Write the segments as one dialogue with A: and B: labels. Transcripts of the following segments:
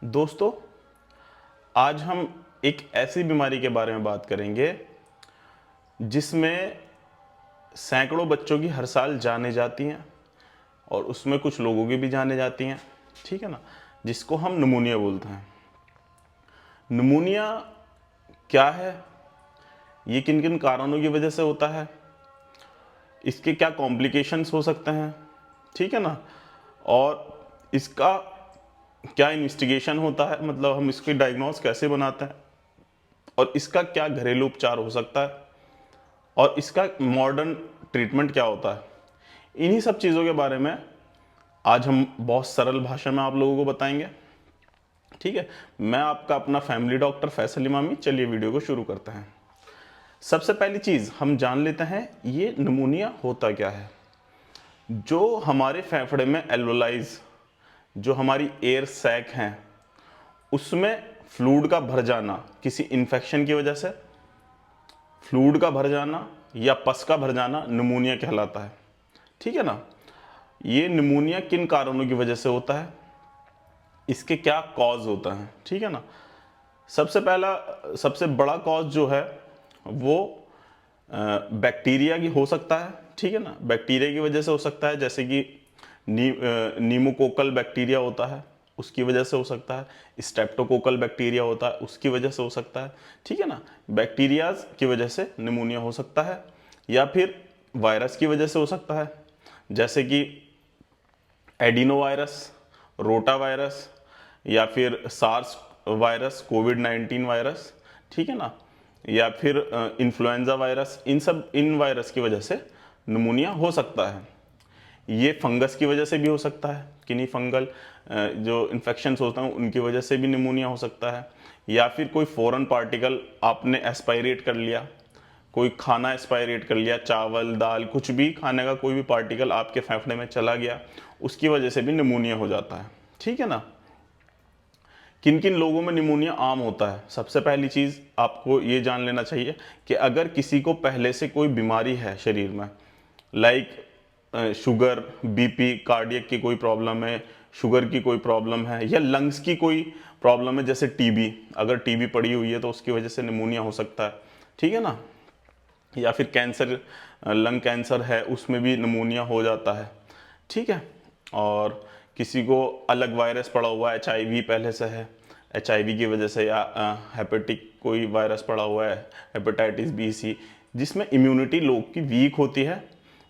A: दोस्तों, आज हम एक ऐसी बीमारी के बारे में बात करेंगे जिसमें सैकड़ों बच्चों की हर साल जानें जाती हैं और उसमें कुछ लोगों की भी जानें जाती हैं। ठीक है ना, जिसको हम निमोनिया बोलते हैं। निमोनिया क्या है, ये किन किन कारणों की वजह से होता है, इसके क्या कॉम्प्लिकेशंस हो सकते हैं, ठीक है ना, और इसका क्या इन्वेस्टिगेशन होता है, मतलब हम इसकी डायग्नोस कैसे बनाते हैं, और इसका क्या घरेलू उपचार हो सकता है, और इसका मॉडर्न ट्रीटमेंट क्या होता है। इन्हीं सब चीज़ों के बारे में आज हम बहुत सरल भाषा में आप लोगों को बताएंगे। ठीक है, मैं आपका अपना फैमिली डॉक्टर फैसल इमामी। चलिए वीडियो को शुरू करते हैं। सबसे पहली चीज़ हम जान लेते हैं ये निमोनिया होता क्या है। जो हमारे फेफड़े में एल्वोलाइज, जो हमारी एयर सैक हैं, उसमें फ्लूइड का भर जाना किसी इन्फेक्शन की वजह से, फ्लूइड का भर जाना या पस का भर जाना निमोनिया कहलाता है। ठीक है ना, ये निमोनिया किन कारणों की वजह से होता है, इसके क्या कॉज होता है। ठीक है ना, सबसे बड़ा कॉज जो है वो बैक्टीरिया की हो सकता है। ठीक है ना, बैक्टीरिया की वजह से हो सकता है, जैसे कि नीमोकोकल बैक्टीरिया होता है, उसकी वजह से हो सकता है। स्ट्रेप्टोकोकल बैक्टीरिया होता है, उसकी वजह से हो सकता है। ठीक है ना, बैक्टीरियाज की वजह से निमोनिया हो सकता है, या फिर वायरस की वजह से हो सकता है, जैसे कि एडिनोवायरस, रोटा वायरस, या फिर सार्स वायरस, कोविड-19 वायरस। ठीक है ना, या फिर इन्फ्लुएंजा वायरस। इन वायरस की वजह से निमोनिया हो सकता है। ये फंगस की वजह से भी हो सकता है, किन्हीं फंगल जो इन्फेक्शंस होते हैं उनकी वजह से भी निमोनिया हो सकता है, या फिर कोई फॉरेन पार्टिकल आपने एस्पायरेट कर लिया, कोई खाना एस्पायरेट कर लिया, चावल दाल कुछ भी खाने का कोई भी पार्टिकल आपके फेफड़े में चला गया, उसकी वजह से भी निमोनिया हो जाता है। ठीक है ना, किन किन लोगों में निमोनिया आम होता है। सबसे पहली चीज़ आपको ये जान लेना चाहिए कि अगर किसी को पहले से कोई बीमारी है शरीर में, लाइक शुगर, बीपी, कार्डियक की कोई प्रॉब्लम है, शुगर की कोई प्रॉब्लम है, या लंग्स की कोई प्रॉब्लम है, जैसे टीबी, अगर टीबी पड़ी हुई है तो उसकी वजह से निमोनिया हो सकता है। ठीक है ना, या फिर कैंसर, लंग कैंसर है, उसमें भी निमोनिया हो जाता है। ठीक है, और किसी को अलग वायरस पड़ा हुआ है, एचआईवी पहले से है, एचआईवी की वजह से, या हेपेटिक कोई वायरस पड़ा हुआ है, हेपेटाइटिस बी सी, जिसमें इम्यूनिटी लोग की वीक होती है,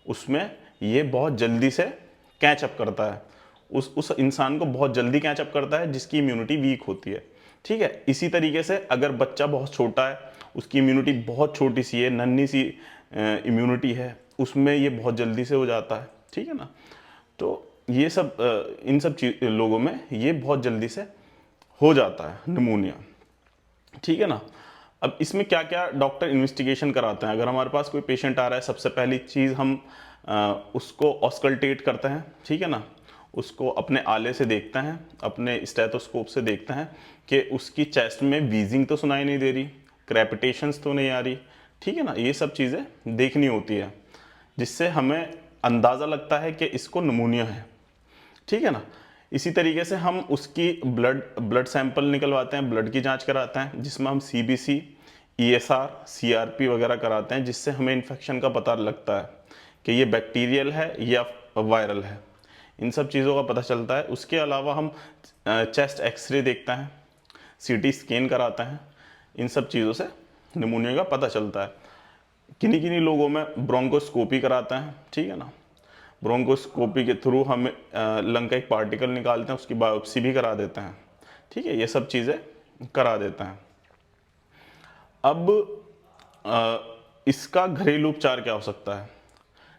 A: उसमें ये बहुत जल्दी से कैचअप करता है, उस इंसान को बहुत जल्दी कैचअप करता है जिसकी इम्यूनिटी वीक होती है। ठीक है, इसी तरीके से अगर बच्चा बहुत छोटा है, उसकी इम्यूनिटी बहुत छोटी सी है, नन्ही सी इम्यूनिटी है, उसमें ये बहुत जल्दी से हो जाता है। ठीक है ना, तो ये सब इन सब लोगों में ये बहुत जल्दी से हो जाता है निमोनिया। ठीक है ना, अब इसमें क्या क्या डॉक्टर इन्वेस्टिगेशन कराते हैं। अगर हमारे पास कोई पेशेंट आ रहा है, सबसे पहली चीज़ हम उसको ऑस्कल्टेट करते हैं। ठीक है ना, उसको अपने आले से देखते हैं, अपने स्टेथोस्कोप से देखते हैं कि उसकी चेस्ट में वीजिंग तो सुनाई नहीं दे रही, क्रेपिटेशंस तो नहीं आ रही। ठीक है ना, ये सब चीज़ें देखनी होती है, जिससे हमें अंदाज़ा लगता है कि इसको निमोनिया है। ठीक है ना, इसी तरीके से हम उसकी ब्लड सैंपल निकलवाते हैं, ब्लड की जांच कराते हैं, जिसमें हम सीबीसी, ईएसआर, सीआरपी वगैरह कराते हैं, जिससे हमें इन्फेक्शन का पता लगता है कि ये बैक्टीरियल है या वायरल है। इन सब चीज़ों का पता चलता है। उसके अलावा हम चेस्ट एक्सरे देखते हैं, सीटी स्कैन कराते हैं। इन सब चीज़ों से निमोनिया का पता चलता है। किन्हीं किन्हीं लोगों में ब्रोंकोस्कोपी कराते हैं। ठीक है ना, ब्रोंकोस्कोपी के थ्रू हम लंग का एक पार्टिकल निकालते हैं, उसकी बायोप्सी भी करा देते हैं। ठीक है, ये सब चीज़ें करा देते हैं। अब इसका घरेलू उपचार क्या हो सकता है।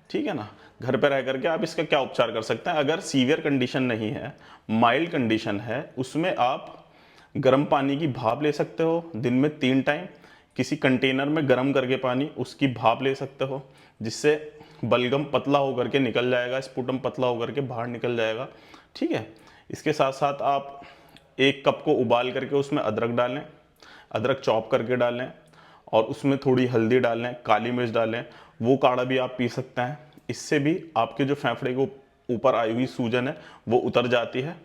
A: ठीक है ना, घर पे रह करके आप इसका क्या उपचार कर सकते हैं। अगर सीवियर कंडीशन नहीं है, माइल्ड कंडीशन है, उसमें आप गर्म पानी की भाप ले सकते हो, दिन में 3 टाइम किसी कंटेनर में गर्म करके पानी, उसकी भाप ले सकते हो, जिससे बलगम पतला होकर के निकल जाएगा, स्पुटम पतला होकर के बाहर निकल जाएगा। ठीक है, इसके साथ साथ आप 1 कप को उबाल करके उसमें अदरक डालें, अदरक चॉप करके डालें, और उसमें थोड़ी हल्दी डालें, काली मिर्च डालें, वो काढ़ा भी आप पी सकते हैं। इससे भी आपके जो फेफड़े के ऊपर आई हुई सूजन है वो उतर जाती है,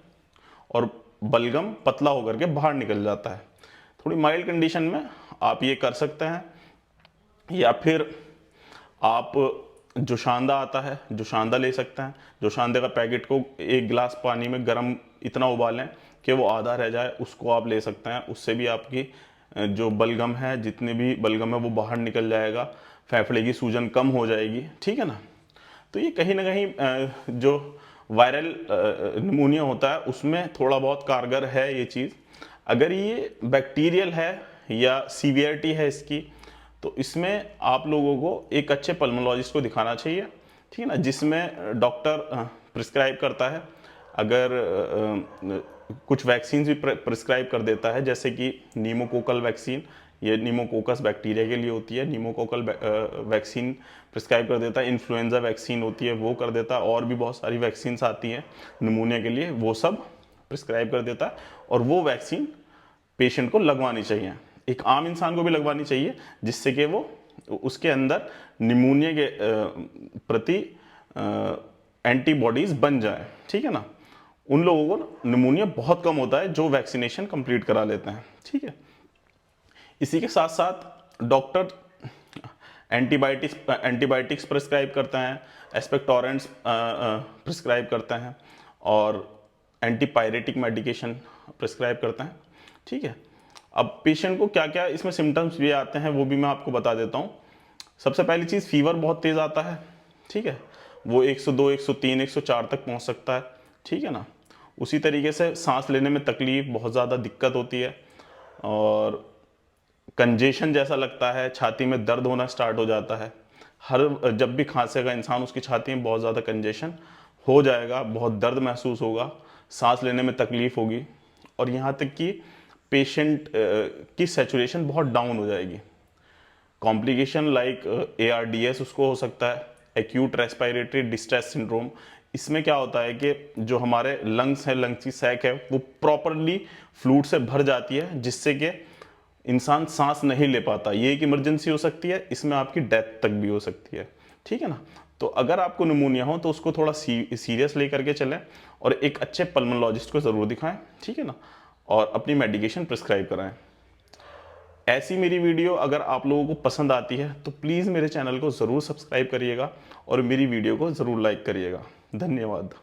A: और बलगम पतला होकर के बाहर निकल जाता है। थोड़ी माइल्ड कंडीशन में आप ये कर सकते हैं, या फिर आप जोशांदा आता है, जोशांदा ले सकते हैं। जोशांदे का पैकेट को एक गिलास पानी में गर्म इतना उबालें कि वो आधा रह जाए, उसको आप ले सकते हैं। उससे भी आपकी जो बलगम है, जितने भी बलगम है वो बाहर निकल जाएगा, फेफड़े की सूजन कम हो जाएगी, ठीक है ना। तो ये कहीं ना कहीं जो वायरल निमोनिया होता है उसमें थोड़ा बहुत कारगर है ये चीज़। अगर ये बैक्टीरियल है या सीवियरिटी है इसकी, तो इसमें आप लोगों को एक अच्छे पल्मोलॉजिस्ट को दिखाना चाहिए, ठीक है ना, जिसमें डॉक्टर प्रिस्क्राइब करता है। अगर कुछ वैक्सीन भी प्रिस्क्राइब कर देता है, जैसे कि नीमोकोकल वैक्सीन, ये नीमोकोकस बैक्टीरिया के लिए होती है, नीमोकोकल वैक्सीन प्रिस्क्राइब कर देता है। इन्फ्लुएंजा वैक्सीन होती है वो कर देता है, और भी बहुत सारी वैक्सीन्स आती हैं निमोनिया के लिए, वो सब प्रिस्क्राइब कर देता है। और वो वैक्सीन पेशेंट को लगवानी चाहिए, एक आम इंसान को भी लगवानी चाहिए, जिससे कि वो उसके अंदर निमोनिया के प्रति एंटीबॉडीज बन जाए, ठीक है ना। उन लोगों को निमोनिया बहुत कम होता है जो वैक्सीनेशन कंप्लीट करा लेते हैं, ठीक है। इसी के साथ साथ डॉक्टर एंटीबायोटिक्स प्रिस्क्राइब करते हैं, एस्पेक्टोरेंट्स प्रिस्क्राइब करते हैं, और एंटीपायरेटिक मेडिकेशन प्रिस्क्राइब करते हैं, ठीक है। अब पेशेंट को क्या क्या इसमें सिम्टम्स भी आते हैं वो भी मैं आपको बता देता हूँ। सबसे पहली चीज़, फीवर बहुत तेज़ आता है, ठीक है, वो 102, 103, 104 तक पहुँच सकता है, ठीक है ना। उसी तरीके से सांस लेने में तकलीफ, बहुत ज़्यादा दिक्कत होती है, और कंजेशन जैसा लगता है, छाती में दर्द होना स्टार्ट हो जाता है। जब भी खांसेगा इंसान, उसकी छाती में बहुत ज़्यादा कंजेशन हो जाएगा, बहुत दर्द महसूस होगा, सांस लेने में तकलीफ होगी, और यहाँ तक कि पेशेंट की सैचुरेशन बहुत डाउन हो जाएगी। कॉम्प्लिकेशन लाइक ARDS उसको हो सकता है, एक्यूट रेस्पिरेटरी डिस्ट्रेस सिंड्रोम। इसमें क्या होता है कि जो हमारे लंग्स है, लंग्स की सैक है, वो प्रॉपरली फ्लूइड से भर जाती है, जिससे कि इंसान सांस नहीं ले पाता। ये एक इमरजेंसी हो सकती है, इसमें आपकी डेथ तक भी हो सकती है, ठीक है ना। तो अगर आपको निमोनिया हो तो उसको थोड़ा सीरियस लेकर के चलें, और एक अच्छे पल्मोलॉजिस्ट को ज़रूर दिखाएं, ठीक है ना, और अपनी मेडिकेशन प्रिस्क्राइब कराएं। ऐसी मेरी वीडियो अगर आप लोगों को पसंद आती है तो प्लीज़ मेरे चैनल को ज़रूर सब्सक्राइब करिएगा, और मेरी वीडियो को ज़रूर लाइक करिएगा। धन्यवाद।